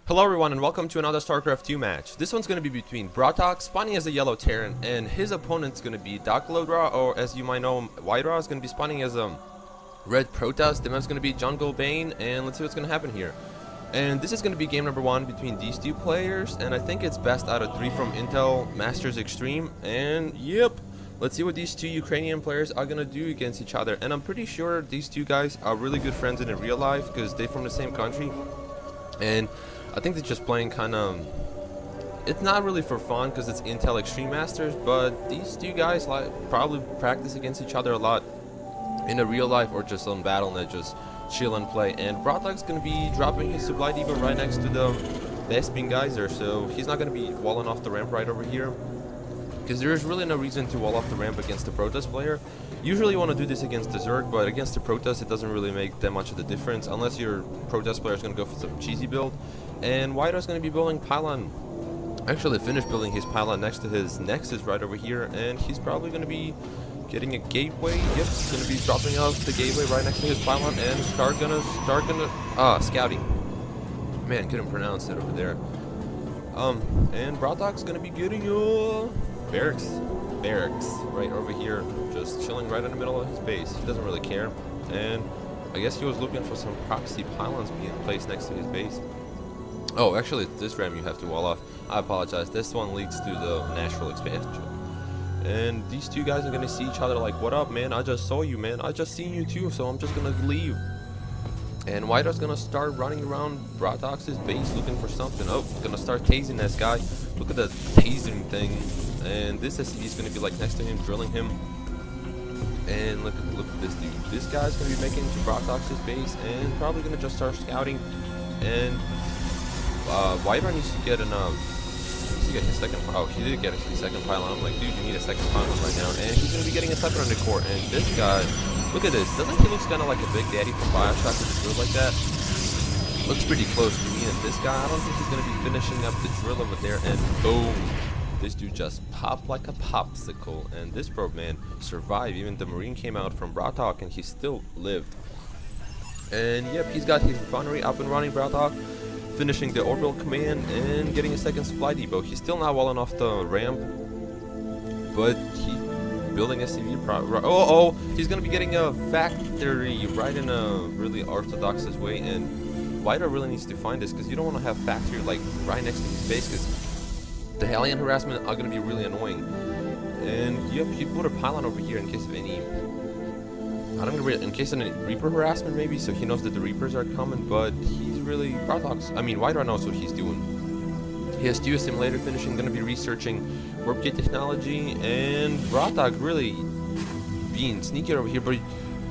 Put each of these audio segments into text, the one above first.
Hello everyone and welcome to another Starcraft 2 match. This one's going to be between BratOK, spawning as a yellow Terran, and his opponent's going to be Darklodra, or as you might know him, Whitera is going to be spawning as a red Protoss. The map's going to be Jungle Bane, and let's see what's going to happen here. And this is going to be game number 1 between these two players, and I think it's best out of 3 from Intel Masters Extreme, and yep. Let's see what these two Ukrainian players are going to do against each other, and I'm pretty sure these two guys are really good friends in real life, because they're from the same country, and I think they're just playing kind of, it's not really for fun because it's Intel Extreme Masters, but these two guys like probably practice against each other a lot in a real life or just on Battle.net, just chill and play. And BratOK's going to be dropping his Supply Depot right next to the Vespin Geyser, so he's not going to be walling off the ramp right over here, because there is really no reason to wall off the ramp against the Protoss player. Usually you want to do this against the Zerg, but against the Protoss it doesn't really make that much of the difference, unless your Protoss player is going to go for some cheesy build. And Whitera's going to be building pylon. Actually finished building his pylon next to his Nexus right over here, and he's probably going to be getting a gateway. Yep, he's going to be dropping off the gateway right next to his pylon and start gonna scouting. Man, couldn't pronounce it over there. And BratOK's going to be getting barracks right over here, just chilling right in the middle of his base. He doesn't really care, and I guess he was looking for some proxy pylons being placed next to his base. Oh, actually, this ramp you have to wall off. I apologize. This one leads to the natural expansion. And these two guys are going to see each other like, what up, man? I just saw you, man. I just seen you too, so I'm just going to leave. And Whitera's going to start running around BratOK's base looking for something. Oh, going to start tasing this guy. Look at the tasing thing. And this SCV is going to be like next to him, drilling him. And look at this dude. This guy's going to be making it to BratOK's base and probably going to just start scouting. And Whitera needs to get his second. Oh, he did get his second pylon. I'm like, dude, you need a second pylon right now. And he's gonna be getting a sniper on the core. And this guy, look at this. Doesn't he look kind of like a Big Daddy from Bioshock with a drill like that? Looks pretty close to me. And this guy, I don't think he's gonna be finishing up the drill over there. And boom, this dude just popped like a popsicle. And this probe man survived. Even the Marine came out from BratOK, and he still lived. And yep, he's got his refinery up and running. BratOK finishing the orbital command and getting a second supply depot. He's still not walling off the ramp, but he's building SCV. He's gonna be getting a factory right in a really orthodox way, and Whitera really needs to find this, because you don't want to have factory like right next to his base, because the alien harassment are gonna be really annoying. And yep, he put a pylon over here in case of any, in case of any Reaper harassment maybe, so he knows that the Reapers are coming. But he's really Whitera knows what he's doing. He has Geo Simulator finishing, gonna be researching warp gate technology, and BratOK really being sneaky over here. But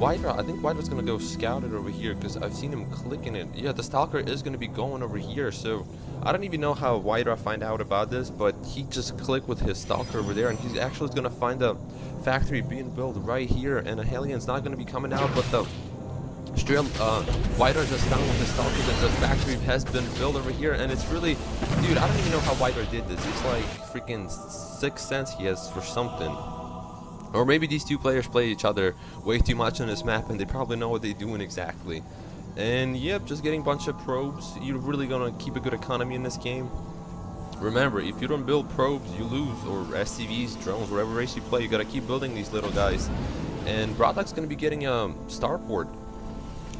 I think Whitera's gonna go scout it over here, because I've seen him clicking it. Yeah, the Stalker is gonna be going over here, so I don't even know how Whitera find out about this, but he just clicked with his Stalker over there, and he's actually gonna find a factory being built right here, and a Helion's not gonna be coming out, but the Whitera just found with the Stalker that the factory has been built over here. And it's really, dude, I don't even know how Whitera did this. It's like freaking sixth sense he has for something. Or maybe these two players play each other way too much on this map, and they probably know what they're doing exactly. And yep, just getting a bunch of probes. You're really gonna keep a good economy in this game. Remember, if you don't build probes, you lose, or SCVs, drones, whatever race you play, you gotta keep building these little guys. And BratOK's gonna be getting a starport,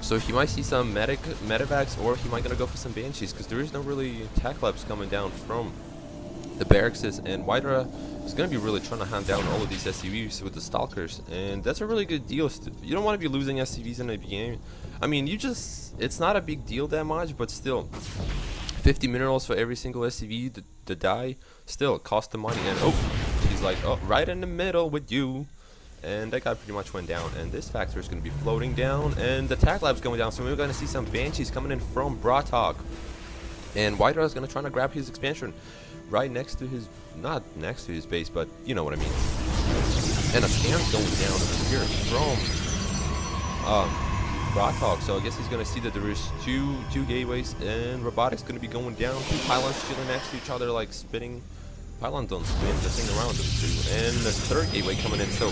so he might see some medevacs, or he might gonna go for some banshees, because there is no really tech labs coming down from the barracks. And Whitera is gonna be really trying to hunt down all of these SCVs with the Stalkers, and that's a really good deal. You don't want to be losing SCVs in a game. I mean, it's not a big deal that much, but still, 50 minerals for every single SCV to die still cost the money. And he's like, oh, right in the middle with you. And that guy pretty much went down, and this factory is going to be floating down, and the tech lab's going down, so we're going to see some banshees coming in from BratOK. And Whitera is going to try to grab his expansion right next to his, not next to his base, but you know what I mean. And a scan's going down over here from BratOK, so I guess he's going to see that there is two gateways, and robotics going to be going down, 2 pylons chilling next to each other like spinning. Pylons don't spin, the thing around them too. And the third gateway coming in, so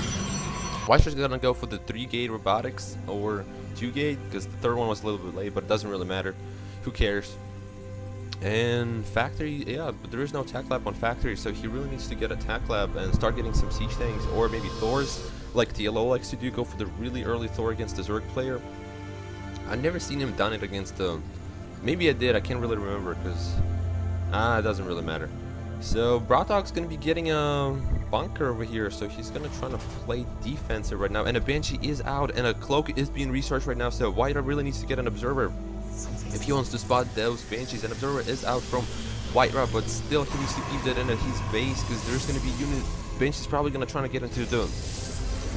Whitera's gonna go for the 3-gate robotics or 2-gate, because the third one was a little bit late, but it doesn't really matter. Who cares? And factory, yeah, but there is no tech lab on factory, so he really needs to get a tech lab and start getting some siege tanks, or maybe Thors, like TLO likes to do, go for the really early Thor against the Zerg player. I've never seen him done it against maybe I did, I can't really remember, because it doesn't really matter. So BratOK's gonna be getting a bunker over here, so he's gonna try to play defensive right now, and a Banshee is out, and a Cloak is being researched right now, so White really needs to get an Observer if he wants to spot those Banshees. An Observer is out from White, but still he needs to keep that in at his base, because there's gonna be unit Banshee's probably gonna try to get into the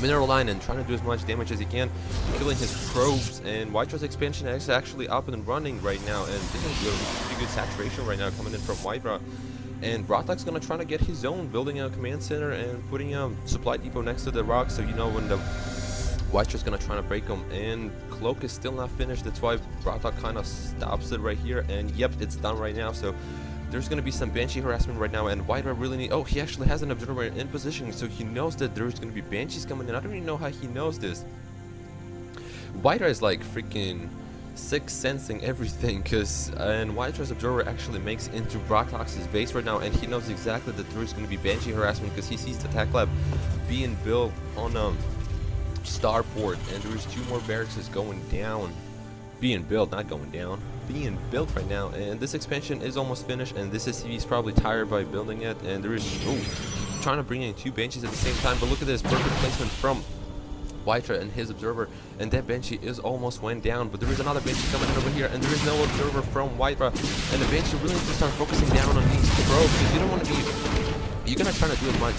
mineral line and trying to do as much damage as he can, killing his probes. And White's expansion is actually up and running right now, and this is a pretty good saturation right now coming in from White. And BratOK's gonna try to get his own, building a command center and putting a supply depot next to the rock, so you know when the White's gonna try to break them. And Cloak is still not finished, that's why BratOK kind of stops it right here, and yep, it's done right now. So there's going to be some Banshee harassment right now, and White really need... Oh, he actually has an Observer in position, so he knows that there's going to be Banshees coming in. I don't even know how he knows this. White is like freaking sixth sensing everything, because... And White's Observer actually makes into BratOK's base right now, and he knows exactly that there's going to be Banshee harassment, because he sees the tech lab being built on Starport, and there's 2 more barracks going down. Being built, not going down. Being built right now, and this expansion is almost finished, and this SCV is probably tired by building it, and there is trying to bring in 2 Banshees at the same time. But look at this perfect placement from White and his Observer, and that Banshee is almost went down, but there is another Banshee coming in over here, and there is no Observer from White, and the Banshee really needs to start focusing down on these probes, because you don't want to be... You're gonna try to do as much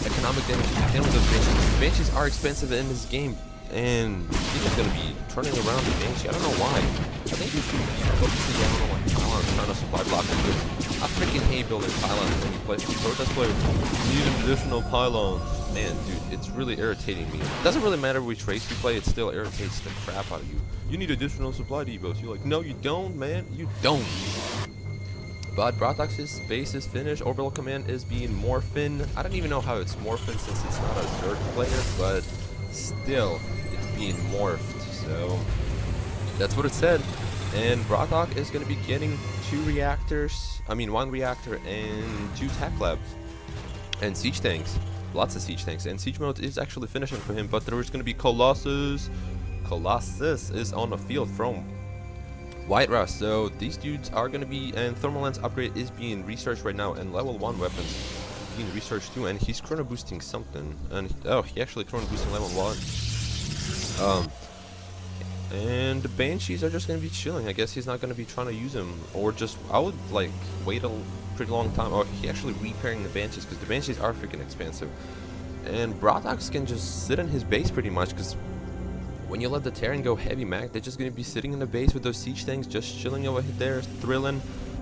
economic damage as you can with those Banshees. Banshees are expensive in this game, and he's just gonna be turning around the Banshee. I don't know why. I think he should be focusing down on like pylons, trying to supply block him, because I freaking hate building pylons when you play protest players. Need additional pylons. Man, dude, it's really irritating me. It doesn't really matter which race you play, it still irritates the crap out of you. You need additional supply depots. You're like, no, you don't, man. You don't. But BratOK's base is finished. Orbital command is being morphin. I don't even know how it's morphin since it's not a Zerg player, but still, it's being morphed. So that's what it said. And BratOK is going to be getting 2 reactors. I mean, 1 reactor and 2 tech labs and siege tanks. Lots of siege tanks. And siege mode is actually finishing for him. But there is going to be Colossus. Colossus is on the field from White Rust. So these dudes are going to be, and thermal lens upgrade is being researched right now, and level 1 weapons being researched too. And he's chrono boosting something, and he actually chrono boosting level 1. And the Banshees are just going to be chilling. I guess he's not going to be trying to use them, or just, I would like wait a pretty long time. Or he actually repairing the Banshees, because the Banshees are freaking expensive. And BratOK can just sit in his base pretty much, because when you let the Terran go heavy mag, they're just going to be sitting in the base with those siege tanks, just chilling over there, thrilling,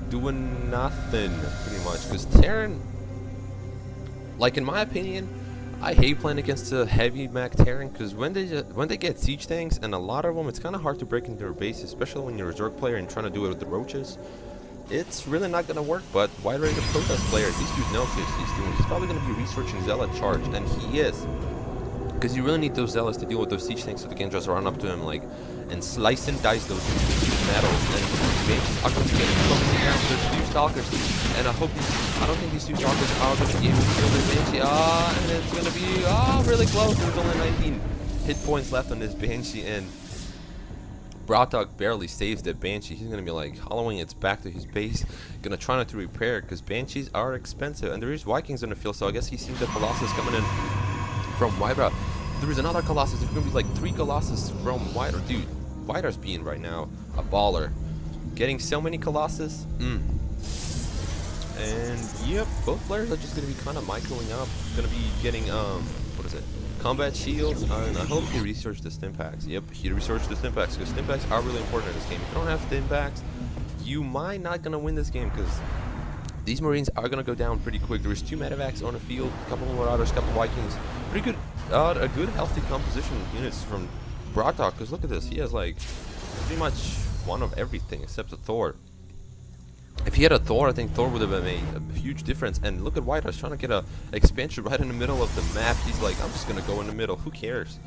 doing nothing, pretty much. Because Terran, like in my opinion, I hate playing against a heavy mag Terran, because when they get siege tanks, and a lot of them, it's kind of hard to break into their base, especially when you're a Zerg player and trying to do it with the roaches. It's really not going to work. But Wide Raider Protest player, these dudes know what he's doing. He's probably going to be researching Zealot charge, and he is. Because you really need those Zealots to deal with those siege tanks, so they can just run up to him like and slice and dice those metals. And Banshees are going to be getting focusing down those 2 Stalkers. And I don't think these 2 Stalkers are going to be able to kill this Banshee. And it's going to be really close. There's only 19 hit points left on this Banshee, and BratOK barely saves that Banshee. He's going to be like hollowing its back to his base, going to try not to repair, because Banshees are expensive, and there is Vikings on the field, so I guess he sees the Colossus coming in from Wybra. There is another Colossus. There's going to be like 3 Colossus from White. Dude, White's being right now a baller. Getting so many Colossus. And yep, both players are just going to be kind of microing up. Going to be getting, what is it? Combat shields. And I hope he researched the stim packs. Yep, he researched the stim packs, because stim packs are really important in this game. If you don't have stim packs, you might not going to win this game, because these Marines are going to go down pretty quick. There's 2 medevacs on the field, a couple of Marauders, a couple of Vikings. Pretty good, a good healthy composition of units from BratOK, because look at this. He has like pretty much one of everything except a Thor. If he had a Thor, I think Thor would have made a huge difference. And look at White, I was trying to get a expansion right in the middle of the map. He's like, I'm just going to go in the middle. Who cares?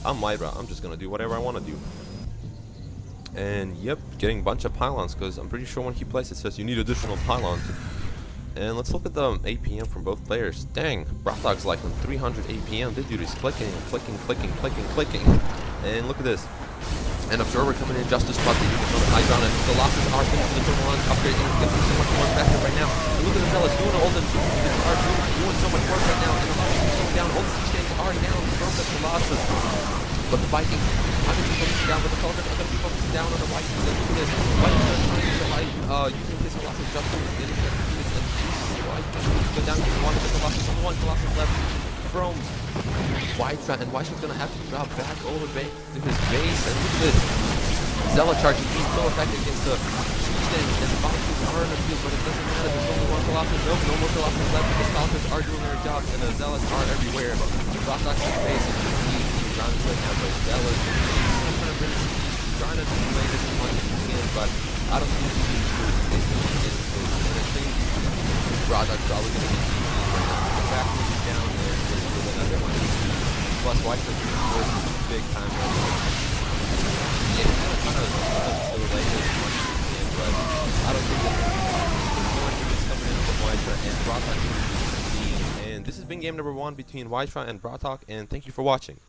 I'm Myra. I'm just going to do whatever I want to do. And yep, getting a bunch of pylons, because I'm pretty sure when he plays it says you need additional pylons. And let's look at the APM from both players. Dang, BratOK's like on 300 APM. This dude is clicking and clicking, clicking, clicking, clicking. And look at this. An Observer coming in just to spot the units on the high ground, and the losses are finishing the turn ones upgrade, and it's getting so much more effective right now. And look at the fellas doing all the units are doing so much work right now, and the losses are going down. All the siege gangs are down from the Colossus. But the Vikings are going to be focusing down, but the Falcons are going to be focusing down on the Vikings. And look at this. Vikings are trying to like using his Colossus just to intercept the units, and Vikings go down to one of the Colossus, and one Colossus left from Wytra, and Wytra's gonna have to drop back over to his base. And look at this. Zealot charge is being so effective against the siege gangs, and the Vikings are in the field, but it doesn't matter. There's only one Colossus. Nope, no more Colossus left. The Falcons are doing their job, and the Zealots are everywhere. BratOK's base is around his right now, but Zealots trying to play this as much as he can, but I don't think he's going to do it. And I think BratOK's probably going to be the factory down there with another one. Plus, Wytra is big time right now. Yeah, kind of delay this as much as he can, but I don't think there's more units coming in from Wytra, and BratOK is going to be. And this has been game number 1 between Wytra and BratOK, and thank you for watching.